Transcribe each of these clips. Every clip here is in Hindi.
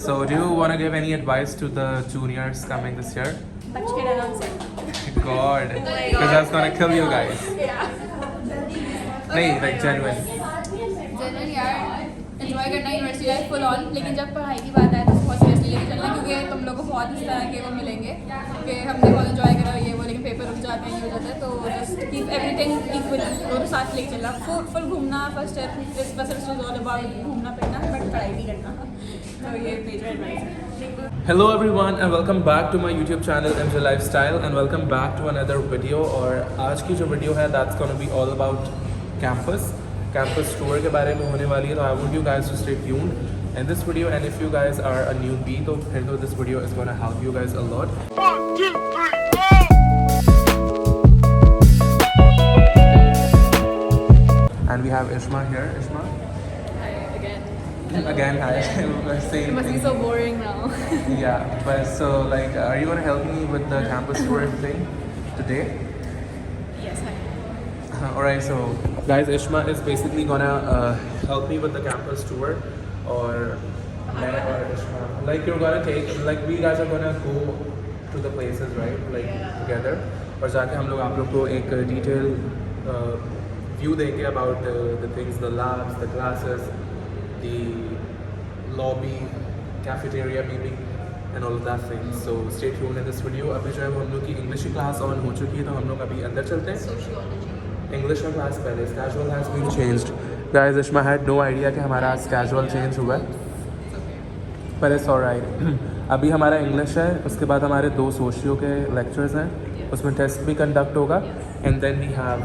So do you want to give any advice to the juniors coming this year? बच के रहना उनसे। God, because that's gonna kill you guys. नहीं, like genuine. जनरल यार एंजॉय करना यूनिवर्सिटी लाइफ फुल ऑन, लेकिन जब पढ़ाई की बात आए तो बहुत सीरियसली लेके चलना, क्योंकि तुम लोग को बहुत इस तरह के वो मिलेंगे कि हमने बहुत एंजॉय करा ये वो, लेकिन पेपर रुक जाते हैं ये हो जाता है, तो जस्ट कीप एवरीथिंग इक्वल, दोनों साथ लेके चलना, फुल घूमना। फर्स्ट ईयर इस बस इज ऑल अबाउट घूमना फिरना, बट पढ़ाई भी करना, तो ये मेजर एडवाइस है। Hello everyone and welcome back to my YouTube channel MJ Lifestyle and welcome back to another video. और आज की जो वीडियो है that's gonna be all about campus tour के बारे में होने वाली है, तो I want you guys to stay tuned in this video, and if you guys are a newbie तो फिर तो this video is gonna help you guys a lot. 1, 2, 3, and we have Ishma here. Ishma, again hi. Same It must be thing. so boring now. Yeah, but so like, are you gonna help me with the campus tour thing today? Yes, I Alright, so guys, Ishma is basically gonna help me with the campus tour, or Ishma, like you're gonna take, like we guys are gonna go to the places, right? Like together, और जाके हम लोग आप लोग को एक detail view देंगे about the things, the labs, the classes, the lobby, cafeteria maybe, and all of that things. So stay tuned in this video. अभी जो है वो हम लोग की इंग्लिश की क्लास ऑन हो चुकी है, तो हम लोग अभी अंदर चलते हैं। इंग्लिश का क्लास पहले casual has been changed. Guys, Ishma had no idea कि हमारा आज कैजुअल चेंज हुआ है, पर इट्स ऑलराइट। अभी हमारा इंग्लिश है, उसके बाद हमारे 2 सोशियो के लेक्चर्स हैं, उसमें टेस्ट भी कंडक्ट होगा, and then we have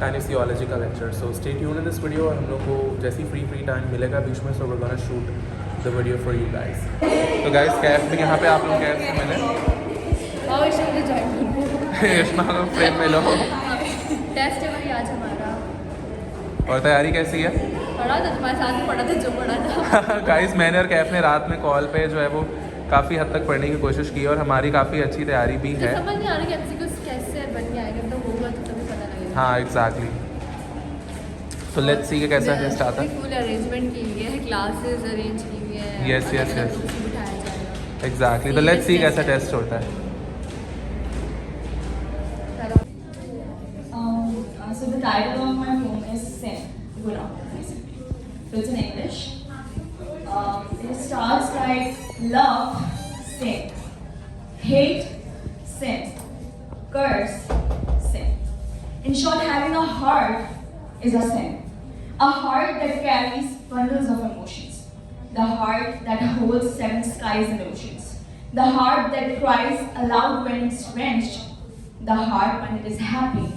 kinesiology का lecture. So stay tuned in this video, और हम लोग को जैसे ही फ्री टाइम मिलेगा बीच में, so we gonna shoot the video for you guys. तो गाइस, कैफ भी यहाँ पे आप लोग कैफ से मिले, इश्मा को फ्रेम में लो। टेस्ट है भाई आज हमारा, और तैयारी कैसी है? पढ़ा था तुम्हारे साथ में, पढ़ा था जो पढ़ा था। गाइस, मैंने और कैफ ने रात में कॉल पे जो है वो काफ़ी हद तक पढ़ने की कोशिश की, और हमारी काफ़ी अच्छी तैयारी भी है। समझ नहीं आ रहा कि एमसीक्यूज कैसे बन के आएगा, तो होगा तो तभी पता लगेगा। हाँ, एग्जैक्टली। तो लेट्स सी कि कैसा टेस्ट आता है। फुल अरेंजमेंट की हुई है, क्लासेस अरेंज की हुई है। Yes, yes, yes. बिठाया जाएगा। एग्जैक्टली, तो लेट्स सी कैसा टेस्ट होता है। So the title of my poem is Sin, Guna, basically. So it's in English. It starts like love, sin, hate, sin, curse, sin. In short, having a heart is a sin. A heart that carries bundles of emotions. The heart that holds 7 skies and oceans. The heart that cries aloud when it's wrenched. The heart when it is happy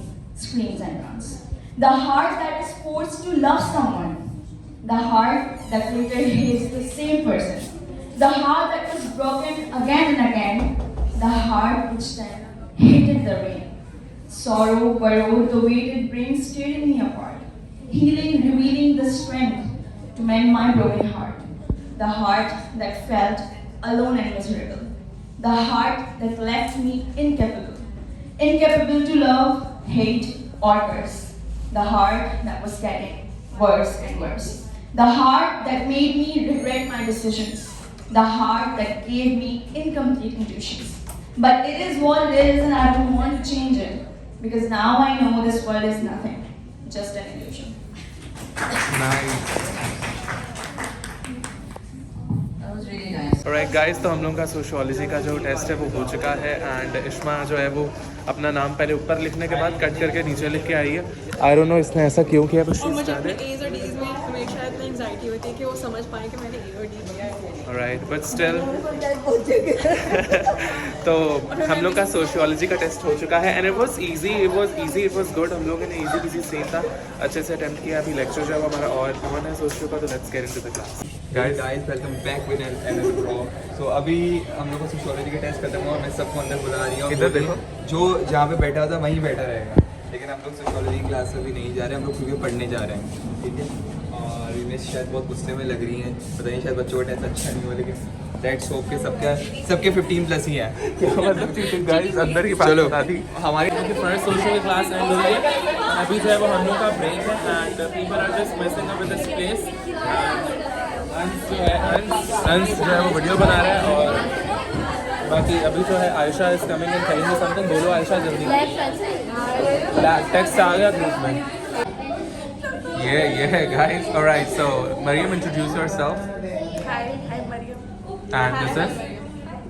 screams and runs. The heart that is forced to love someone. The heart that later hates the same person. The heart that was broken again and again. The heart which then hated the rain. Sorrow burrowed the weight it brings, tearing me apart. Healing, revealing the strength to mend my broken heart. The heart that felt alone and miserable. The heart that left me incapable. Incapable to love, hate, or curse. The heart that was getting worse and worse. The heart that made me regret my decisions. The heart that gave me incomplete intuitions. But it is what it is, and I don't want to change it. Because now I know this world is nothing, just an illusion. Nice. That was really nice. Alright guys, तो हम लोगों का सोशियोलॉजी का जो टेस्ट है वो हो चुका है, एंड इश्मा जो है वो अपना नाम पहले ऊपर लिखने के बाद कट करके नीचे लिख के आई है। आई डोंट नो इसने ऐसा क्यों किया, बट और मुझे अपने एज और डीज में हमेशा इतनी एंजाइटी होती है कि वो समझ पाए कि मैंने ए और डी दिया है। ऑलराइट, बट स्टिल तो हम लोग का सोशियोलॉजी का टेस्ट हो चुका है, and it was easy, it was good. हम लोगों ने इजी सेम था, अच्छे से अटेम्प्ट किया। अभी लेक्चर जो है वो हमारा और ऑन है सोशियो का, तो let's get into the class. Guys welcome back with another vlog. So अभी हम लोग को सोशियोलॉजी का टेस्ट खत्म हुआ, मैं सबको अंदर बुला रही हूँ। इधर देखो, जो जहाँ पे बैठा था वहीं बैठा रहेगा, लेकिन हम लोग सोशियोलॉजी क्लास में भी नहीं जा रहे, हम लोग क्योंकि पढ़ने जा रहे हैं, ठीक है। और इन्हें शायद बहुत गुस्से में लग रही हैं, पता नहीं शायद बच्चों का टेस्ट अच्छा नहीं हुआ, लेकिन दैट्स होप के सबके 15 प्लस ही हैं। मतलब गाइस अंदर की बात चलो। बता दी हमारी फर्स्ट सोशल क्लास एंड हो गई है। अभी जो है वो हम लोग का ब्रेक है, and people are just messing up with this place. Ansh जो है वो वीडियो बना रहा है और बाकी अभी जो है Ayesha is coming and telling me something. बोलो आयशा जल्दी। टेक्स्ट आ गया ग्रुप में। Yeah, guys. All right. So Mariam, introduce yourself. Hi, I'm Mariam. And this is.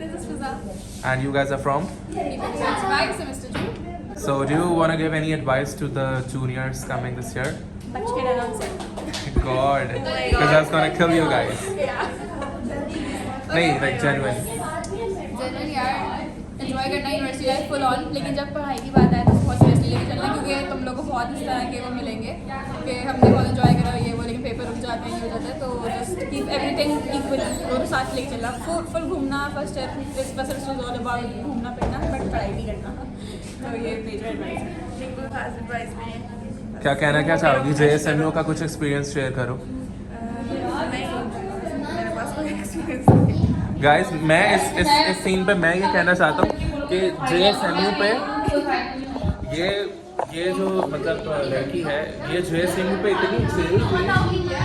This is Fiza. And you guys are from. Back semester 2. So do you want to give any advice to the juniors coming this year? बच के रहना उनसे। God, because that's gonna kill you guys. नहीं, like genuine. जनरल यार एंजॉय करना यूनिवर्सिटी लाइफ फुल ऑन, लेकिन जब पढ़ाई की बात आए तो बहुत सीरियसली लेके चलना, क्योंकि तुम लोग को बहुत इस तरह के वो मिलेंगे कि हमने बहुत एंजॉय करा ये वो, लेकिन पेपर रुक जाते हैं ये हो जाता है, तो जस्ट कीप एवरीथिंग इक्वल, दोनों साथ लेके चलना। फुल घूमना फर्स्ट ईयर बस इट्स ऑल अबाउट घूमना फिरना, बट पढ़ाई भी करना। तो ये मेजर एडवाइस है। बिल्कुल खास एडवाइस में क्या कहना क्या चाहोगी? JSMU का कुछ एक्सपीरियंस शेयर करो। मेरे पास कोई एक्सपीरियंस नहीं। गाइस मैं इस सीन पे मैं ये कहना चाहता हूँ कि JSMU पे ये जो मतलब लड़की है, ये JSMU पे इतनी चिल थी।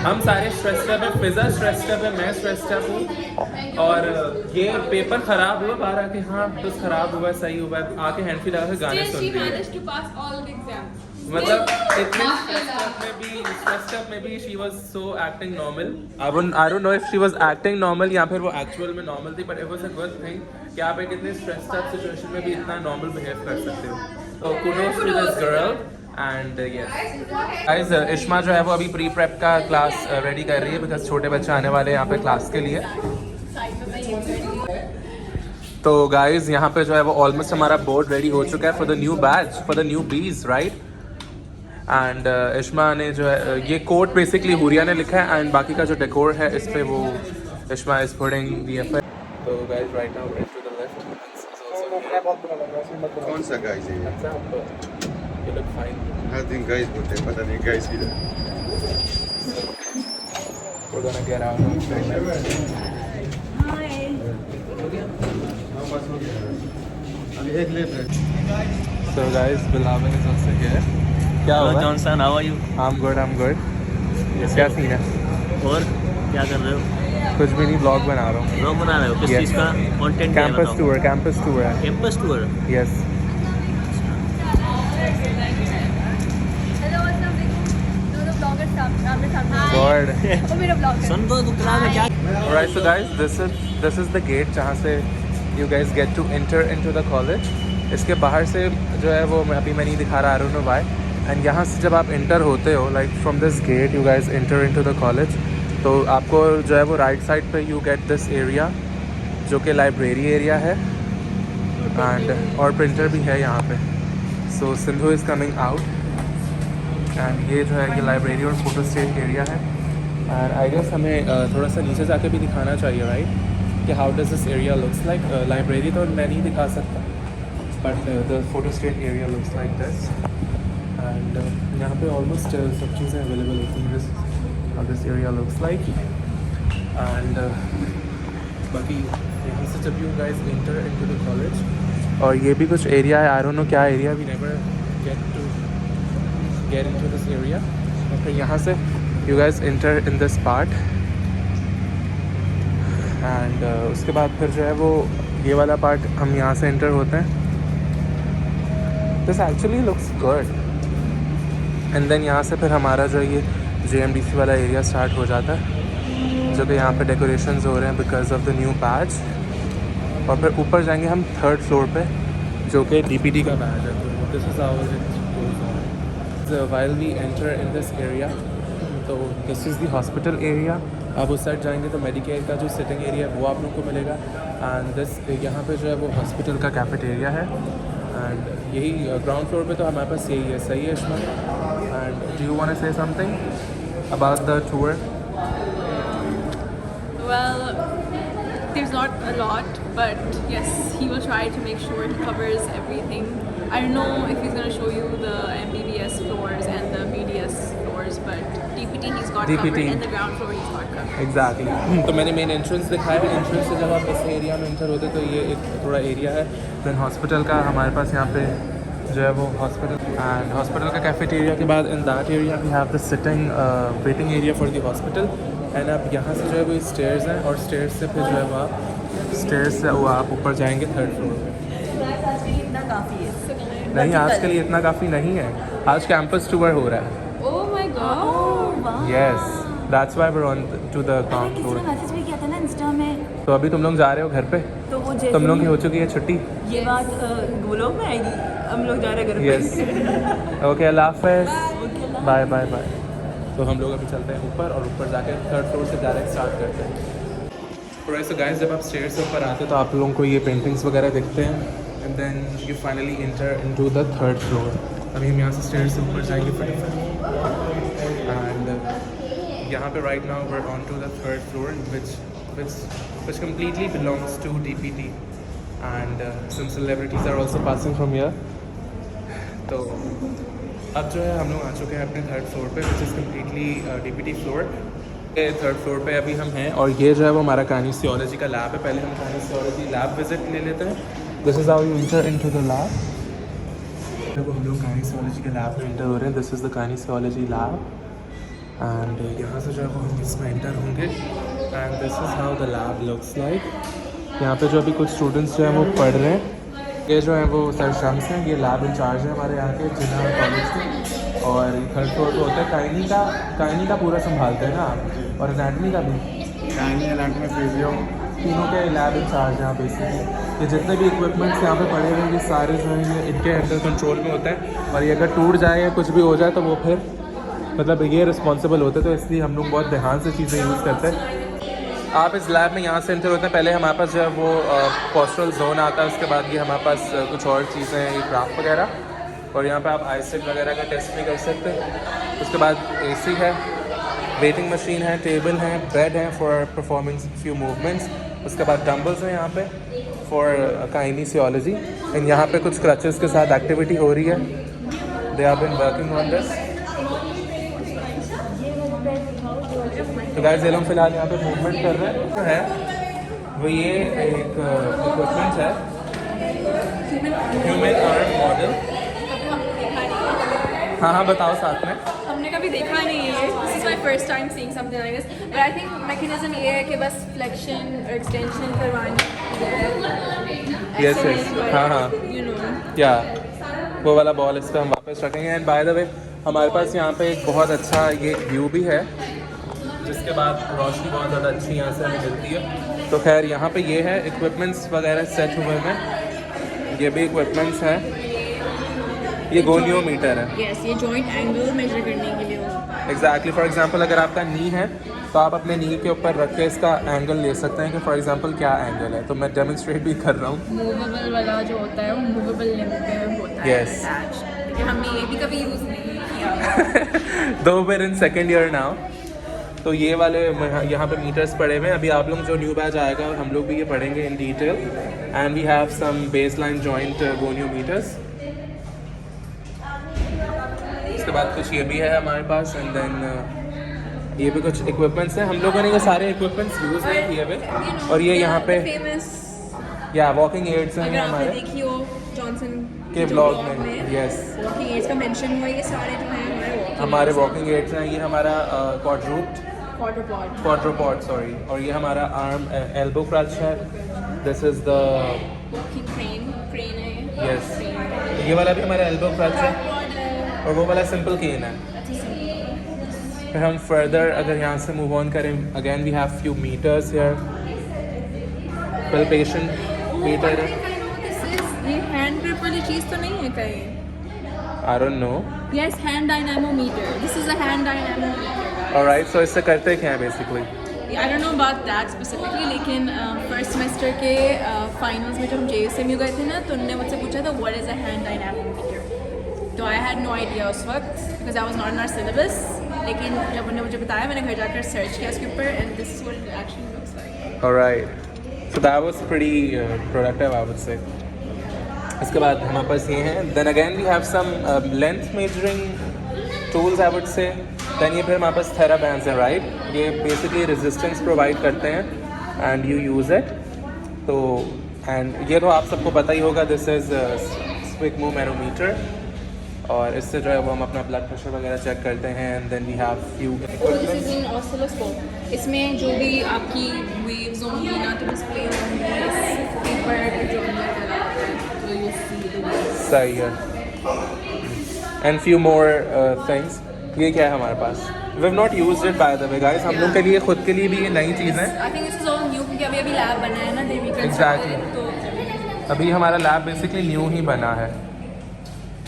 हम सारे स्ट्रेस्ड अप है, फिजा स्ट्रेस्ड अप है, मैं स्ट्रेस्ड अप हूँ, और ये पेपर खराब हुआ बाहर आके, हाँ बस खराब हुआ सही हुआ, आके हैंडफी लगा के गाने सुन रही है। मतलब इतने स्ट्रेस्ड अप में भी she was so acting normal. I don't know if she was acting normal या फिर वो एक्चुअल में नॉर्मल थी, but it was a good thing कि आप एक इतने स्ट्रेस्ड अप सिचुएशन में भी इतना नॉर्मल बिहेव कर सकते हो। तो kudos to this girl and yes guys. Ishma जो है वो अभी प्री प्रेप का क्लास रेडी कर रही है, बिकॉज छोटे बच्चे आने वाले हैं यहाँ पे क्लास के लिए। तो गाइस यहाँ पे जो है वो ऑलमोस्ट हमारा बोर्ड रेडी हो चुका है for the new batch, for the new बीज, राइट। एंड इश्मा ने जो है ये कोट बेसिकली हुरिया ने लिखा है, एंड बाकी का जो डेकोर है इस पे वो Ishma is putting the effort. तो guys right now wait to the left. कौन सा गाइस है ये? You look fine. हर दिन गाइस बोलते हैं, पता नहीं गाइस किधर। We're gonna get out of here. अभी एक लेफ्ट है। So guys, Bilavan is also here. क्या हेलो हुआ? Johnson, how are you? I'm good. क्या सीन है? और क्या कर रहे हो? कुछ भी नहीं, ब्लॉग बना रहा हूँ। ब्लॉग बना रहे हो? किस Yes. चीज़ का कंटेंट? कैंपस टूर है। Campus tour. यस। हेलो दोनों ब्लॉगर्स सामने गॉड। वो मेरा ब्लॉग है। सुन दो तू क्लास में क्या? Alright, so guys, this is the gate जहाँ से you guys get to enter into the college. इसके बाहर से जो है वो अभी मैं नहीं दिखा रहा, I don't know why. And यहाँ से जब आप इंटर होते हो, like from this gate you guys enter into the college, तो आपको जो है वो राइट साइड पे यू गेट दिस एरिया जो कि लाइब्रेरी एरिया है, एंड और प्रिंटर भी है यहाँ पे। So Sindhu is coming out, and ये जो है ये लाइब्रेरी और फोटो स्टेट एरिया है। एंड आई गेस हमें थोड़ा सा नीचे जाके भी दिखाना चाहिए, राइट, कि how does this area looks like. Library तो मैं नहीं दिखा सकता, but the photo state area looks like this. And यहाँ पे ऑलमोस्ट सब चीज़ें अवेलेबल होती हैं। This area looks like, and बाकी यहाँ से जब you guys enter into the college, और ये भी कुछ एरिया है, आई डोंट नो क्या area, we never get into this area. और फिर यहाँ से you guys inter in this part, and उसके बाद फिर जो है वो ये वाला पार्ट हम यहाँ से इंटर होते हैं। This actually looks good. And then यहाँ से फिर हमारा जो ये JMDC वाला एरिया स्टार्ट हो जाता है, जो कि यहाँ पे डेकोरेशंस हो रहे हैं because of the new batch. और फिर ऊपर जाएंगे हम 3rd फ्लोर पे, जो कि DPT का बैच है। This is our while we enter in this area, तो this is the hospital area. आप उस साइड जाएंगे तो मेडिकेयर का जो सिटिंग एरिया है वो आप लोग को मिलेगा, एंड दिस यहाँ पे जो है वो हॉस्पिटल का कैफेटेरिया है। एंड यही ग्राउंड फ्लोर पे तो हमारे पास यही है। सही है Ishma? And do you want to say something about the tour? Well, there's not a lot, but yes, he will try to make sure he covers everything. I don't know if he's going to show you the MBBS floors and the BDS floors, but DPT he's got DPT. covered, and the ground floor he's not covered. Exactly. तो मैंने मेन एंट्रेंस दिखाया है। एंट्रेंस से जब आप इस एरिया में इंटर होते तो ये एक थोड़ा एरिया है। देन हॉस्पिटल का हमारे पास यहाँ पे जो है वो हॉस्पिटल, एंड हॉस्पिटल का कैफेटेरिया के बाद in that area we have the sitting waiting area for the hospital, and अब यहाँ से जो है वो स्टेयर्स हैं और स्टेयर्स से फिर जो है वो आप स्टेयर्स से वो आप ऊपर जाएंगे 3rd फ्लोर पे। इतना काफ़ी है। नहीं, आज के लिए इतना काफ़ी नहीं है, आज कैंपस टूर हो रहा है। Oh my god. Yes, that's why we are on to the ground floor. Message भी किया था ना इंस्टा में, तो अभी तुम लोग जा रहे हो घर पे, तो वो जैसे तुम लोग की हो चुकी है छुट्टी। ये बात व्लॉग में आएगी, हम लोग जा रहे हैं घर पे। यस, ओके, अल्लाह हाफ़िज़, बाय बाय बाय। तो हम लोग अभी चलते हैं ऊपर और ऊपर जाके 3rd फ्लोर से डायरेक्ट स्टार्ट करते हैं। और ऐसे गाइस, जब आप स्टेयर से ऊपर आते हैं तो आप लोगों को ये पेंटिंग्स वगैरह दिखते हैं and then you finally enter into the 3rd floor. अभी हम यहाँ से स्टेयर से ऊपर जाएंगे फटाफट एंड यहाँ पे right now we are on to the 3rd floor which completely belongs to DPT and some celebrities are also passing from here. तो अब जो है हम लोग आ चुके हैं अपने 3rd फ्लोर पे which is completely DPT floor. 3rd floor पे अभी हम हैं और ये जो है वो हमारा काइनेसियोलॉजी का लैब है। पहले हम काइनेसियोलॉजी लैब विजिट ले लेते हैं। This is how you inter into the lab. जब हम लोग काइनेसियोलॉजी के लैब में इंटर हो रहे हैं, this is the काइनेसियोलॉजी lab and यहाँ से जो है वो हम इसमें इंटर होंगे and this is how the lab looks like. यहाँ पे जो अभी कुछ स्टूडेंट्स जो हैं वो पढ़ रहे हैं। ये जो है वो सर शम्स हैं, ये लैब इंचार्ज है हमारे यहाँ के जिन्ना कॉलेज के। और 3rd फ्लोर पे होता है काइनी का पूरा संभालते हैं ना आप, और एनाटमी का भी। काइनी, एनाटमी, फिजियो तीनों के लैब इंचार्ज हैं बेसिकली। ये जितने भी इक्विपमेंट्स यहाँ पे पड़े हुए हैं ये सारे जो हैं ये इनके अंडर कंट्रोल में होते हैं और ये अगर टूट जाए या कुछ भी हो जाए तो वो फिर मतलब ये रिस्पॉन्सिबल होते हैं। तो इसलिए हम लोग बहुत ध्यान से चीज़ें यूज़ करते हैं। आप इस लैब में यहाँ से इंटर होते हैं, पहले हमारे पास जो है वो पोस्टरल जोन आता है, उसके बाद ये हमारे पास कुछ और चीज़ें हैं, ये क्राफ्ट वगैरह, और यहाँ पे आप आईसेट वगैरह का टेस्ट भी कर सकते हैं। उसके बाद AC है, वेटिंग मशीन है, टेबल है, बेड है फॉर परफॉर्मिंग फ्यू मूवमेंट्स। उसके बाद डम्बल्स हैं यहाँ पे फॉर काइनेसियोलॉजी एंड यहाँ पे कुछ क्रचेस के साथ एक्टिविटी हो रही है। They have been working on this. तो गाइस ये लोग फिलहाल यहाँ पे मूवमेंट कर रहे हैं। जो है वो ये एक इक्विपमेंट है, ह्यूमन आर्म मॉडल। हाँ बताओ साथ में। हमने कभी देखा नहीं है, this is my first time seeing something like this, but I think mechanism ये है कि बस फ्लेक्शन और एक्सटेंशन करवानी है। यस हाँ यू नो या वो वाला बॉल इस पर हम वापस रखेंगे। एंड बाय द वे हमारे पास यहाँ पे एक बहुत अच्छा ये व्यू भी है, जिसके बाद रोशनी बहुत ज़्यादा अच्छी यहाँ से हमें मिलती है। तो खैर यहाँ पे ये है इक्विपमेंट्स वगैरह सेट हुए हैं, ये भी इक्विपमेंट्स हैं। ये गोनियोमीटर है। यस, ये जॉइंट एंगल मेजर करने के लिए होता है। एग्जैक्टली, फॉर एग्जांपल अगर आपका नी है तो आप अपने नी के ऊपर रख के इसका एंगल ले सकते हैं कि फॉर एग्जांपल क्या एंगल है। तो मैं डेमोन्स्ट्रेट भी कर रहा हूँ। मूवेबल वाला जो होता है वो मूवेबल लिंब पे होता है Yes. attached। लेकिन हमने ये भी कभी यूज़ नहीं किया। दो where in 2nd year now. तो ये वाले यहाँ पे मीटर्स पड़े हुए हैं। अभी आप लोग जो न्यू बैच आएगा हम लोग भी ये पढ़ेंगे in detail. And we have some baseline joint goniometers. उसके बाद कुछ ये भी है हमारे पास एंड देन ये भी कुछ इक्विपमेंट्स हैं। हम लोगों ने ये सारे इक्विपमेंट्स यूज़ नहीं किए हुए। और ये यहाँ पे फेमस या वॉकिंग एड्स हैं अगर आपने हमारे देखी हो जॉनसन के ब्लॉग में। यस, वॉकिंग एड्स का मेंशन हुआ, ये सारे जो हैं हमारे वॉकिंग एड्स हैं। ये हमारा क्वाड्रोपॉड सॉरी, और ये हमारा आर्म एल्बो क्रच है। दिस इज़ द क्रेन है। यस, ये वाला भी हमारा एल्बो क्रच है और वो वाला सिंपल केन है। फिर हम फर्दर अगर यहाँ से मूव ऑन करें, again we have few metres here. Palpation metre है। ये हैंड ग्रिप वाली चीज़ तो नहीं है कहीं? I don't know. Yes, hand dynamometer. This is a hand dynamometer. Alright, so इससे करते क्या है basically? I don't know about that specifically, लेकिन फर्स्ट सेमेस्टर के फाइनल्स में जब हम JSMU गए थे ना, तो उन्होंने मुझसे पूछा था what is a hand dynamometer. तो आई हैड नो आइडिया उस वक्त because I was not in our syllabus. लेकिन जब उन्होंने मुझे बताया, मैंने घर जाकर सर्च किया उसके ऊपर and this is what it actually looks like. Alright, so that was pretty productive I would say. इसके बाद हमारे पास ये हैं। Then again we have some length measuring tools I would say. Then ये फिर हमारे पास थेराबैंड्स हैं, राइट? ये बेसिकली रेजिस्टेंस प्रोवाइड करते हैं एंड यू यूज़ इट। तो एंड ये तो आप सबको पता ही होगा, दिस इज़ स्क्विगमोमेरोमीटर। और इससे जो है वो हम अपना ब्लड प्रेशर वगैरह चेक करते हैं and then we have few this is in oscilloscope. इसमें जो भी आपकी वेव्स होंगी ना तो डिस्प्ले होंगी इस पेपर जो अंदर डला होता है, तो यू सी द वेव्स। सही है। And few more things. ये क्या है हमारे पास? We have not used it by the way guys, हम लोग के लिए खुद के लिए भी ये नई चीज़ है। I think this is all new क्योंकि अभी अभी लैब बना है ना देवी का। Exactly. तो अभी हमारा लैब बेसिकली न्यू ही बना है,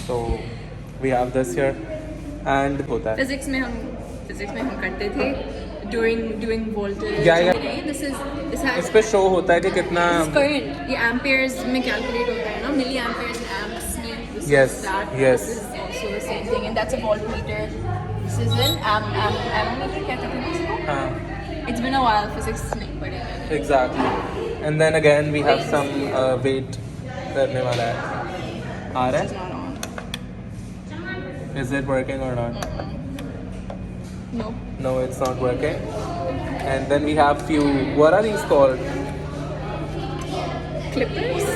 तो we have this here and होता है फिजिक्स में हम करते थे ड्यूरिंग वोल्टेज। Yeah. दिस इस पे शो होता है कि कितना करंट, ये एम्पेयर्स में कैलकुलेट होता है ना, मिली एम्पेयर्स एम्प्स में। Yes, yes. This is also the same thing and that's a voltmeter. This is an ammeter कहते थे इसको। हाँ It's been a while, physics नहीं पढ़ी मैंने। Exactly. And then again we have some weight करने वाला है। आ रहा It's है? not on. Is it working or not? No. No, it's not working. And then we have few, what are these called? Clippers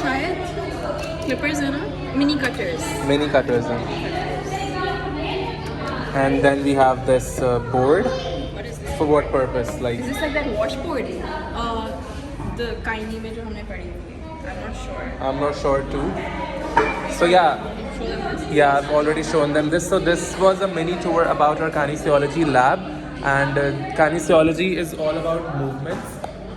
शायद clippers है ना, mini cutters। Mini cutters. And then we have this board. What is this? For what purpose? Like, Is this like that washboard? The काइनी में जो हमने पढ़ी हुई। I'm not sure. I'm not sure too. So yeah. Show them this. Yeah, I've already shown them this. So this was a mini tour about our kinesiology lab, and kinesiology is all about movements.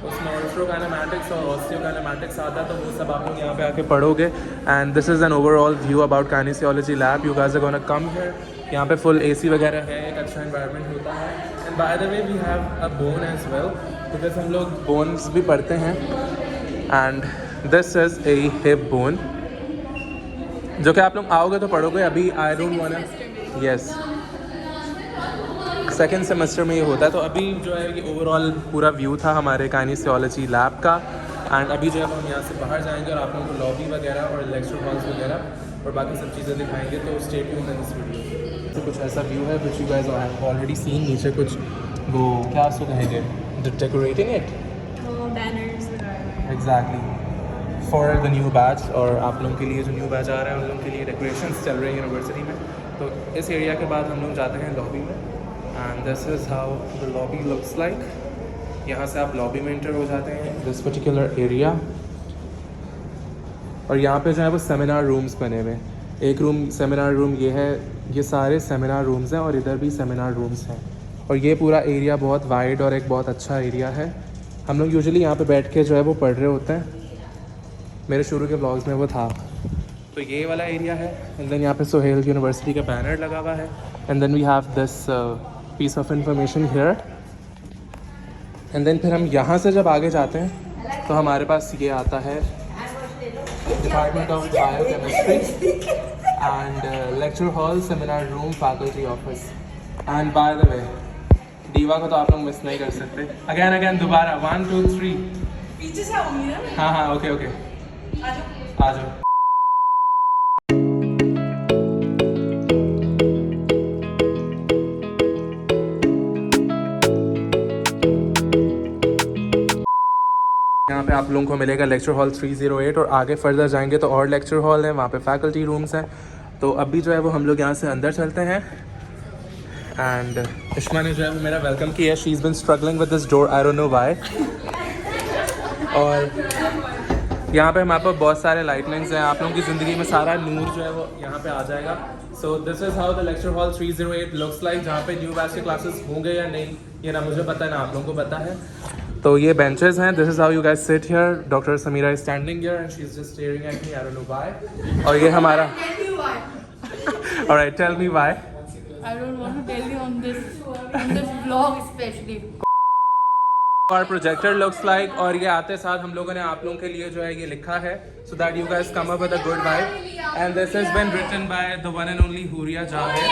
उसमें ऑर्थोकाइनेमैटिक्स और ऑस्टियोकाइनेमैटिक्स आता है, तो वो सब आप लोग यहाँ पे आके पढ़ोगे। And this is an overall view about kinesiology lab. You guys are gonna come here. यहाँ पे फुल AC वगैरह है, एक अच्छा एनवायरनमेंट होता है। And by the way we have a bone as well, because हम लोग बोन्स भी पढ़ते हैं। And this is a hip bone, जो कि आप लोग आओगे तो पढ़ोगे। अभी I don't want, yes, second semester में ये होता है। तो अभी जो है ये ओवरऑल पूरा व्यू था हमारे काइनेसियोलॉजी लैब का। एंड अभी जो है हम यहाँ से बाहर जाएंगे और आप लोगों को लॉबी वगैरह और लेक्चर हॉल्स वगैरह और बाकी सब चीज़ें दिखाएंगे। तो stay tuned in this video. तो कुछ ऐसा व्यू है which you guys have already seen. नीचे कुछ वो क्या उसको कहेंगे, डेकोरेटिंग इट, Banners वगैरह। Exactly for the new batch, और आप लोगों के लिए जो न्यू बैच आ रहा है उन लोगों के लिए डेकोरेशंस चल रही हैं यूनिवर्सिटी में। तो इस एरिया के बाद हम लोग जाते हैं लॉबी में, and this is how the lobby looks like. यहाँ से आप लॉबी में इंटर हो जाते हैं, दिस पर्टिकुलर एरिया। और यहाँ पे जो है वो सेमिनार रूम्स बने हुए हैं। एक रूम सेमिनार रूम ये है, ये सारे सेमिनार रूम्स हैं, और इधर भी सेमिनार रूम्स हैं। और ये पूरा एरिया बहुत वाइड और एक बहुत अच्छा एरिया है। हम लोग यूजुअली यहाँ पे बैठ के जो है वो पढ़ रहे होते हैं। मेरे शुरू के ब्लॉग्स में वो था। तो ये वाला एरिया है। एंड देन यहाँ पे सोहेल यूनिवर्सिटी का बैनर लगा हुआ है। And then we have this piece of information here. And then फिर हम यहाँ से जब आगे जाते हैं तो हमारे पास ये आता है department of biochemistry and lecture hall, seminar room, faculty office. And by the way diva को तो आप लोग मिस नहीं कर सकते। अगेन दोबारा 1 2 3 पीछे से आऊंगी ना। हाँ ओके आ जाओ। यहाँ पे आप लोगों को मिलेगा लेक्चर हॉल 308, और आगे फर्दर जाएंगे तो और लेक्चर हॉल है, वहाँ पे फैकल्टी रूम्स हैं। तो अभी जो है वो हम लोग यहाँ से अंदर चलते हैं। एंड इश्मा ने जो है वो मेरा वेलकम किया। She is been struggling with this door, I don't know why. और यहाँ पे हमारे पास बहुत सारे लाइटनिंग्स हैं। आप लोगों की ज़िंदगी में सारा नूर जो है वो यहाँ पे आ जाएगा। So this is how the lecture hall 308 looks like, जहाँ पे न्यू बैच के क्लासेस होंगे या नहीं ये ना मुझे पता है ना आप लोगों को पता है। तो ये बेंचेस हैं, this is how you guys sit here. Doctor Samira is standing here and she is just staring at me, I don't know why. और ये हमारा alright, tell me why. I don't want to tell you on this vlog especially. Our projector looks like, और ये आते साथ हम लोगों ने आप लोगों के लिए जो है ये लिखा है, so that you guys come up with a good vibe. And this has been written by the one and only Huria Javed.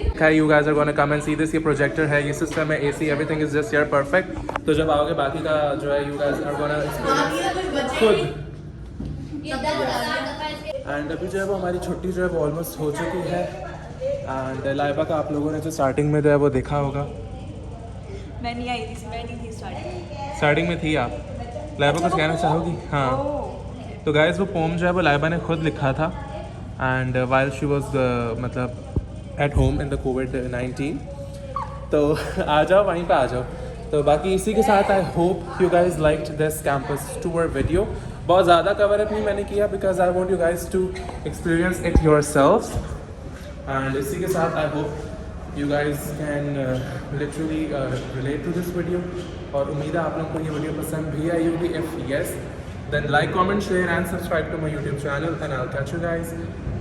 Okay, you guys are gonna come and see this. ये projector है, ये system है, AC, everything is just here perfect. तो जब आओगे बाकी का जो है you guys are gonna experience खुद। एंड अभी जो है वो हमारी छुट्टी जो है वो ऑलमोस्ट हो चुकी है। एंड लाइबा का आप लोगों ने जो स्टार्टिंग में जो है वो देखा होगा। मैं नहीं आई थी स्टार्टिंग में। स्टार्टिंग में थी आप। लाइबा कुछ कहना चाहोगी? हाँ तो गाइस वो पोम जो है वो लाइबा ने खुद लिखा था एंड वाइल शी वॉज मतलब at home in the COVID-19। तो आ जाओ वहीं पे आ जाओ। तो बाकी इसी के साथ I hope you guys liked this campus tour video. बहुत ज़्यादा कवर अप नहीं मैंने किया because I want you guys to experience it yourself. And इसी के साथ I hope you guys can literally relate to this video. और उम्मीद है आप लोगों को ये वीडियो पसंद भी आई होगी। If yes then like, comment, share and subscribe to my YouTube channel and I'll catch you guys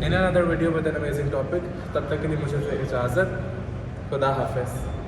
in another video with an amazing topic. तब तक के लिए मुझे इजाज़त। खुदा हाफिज़।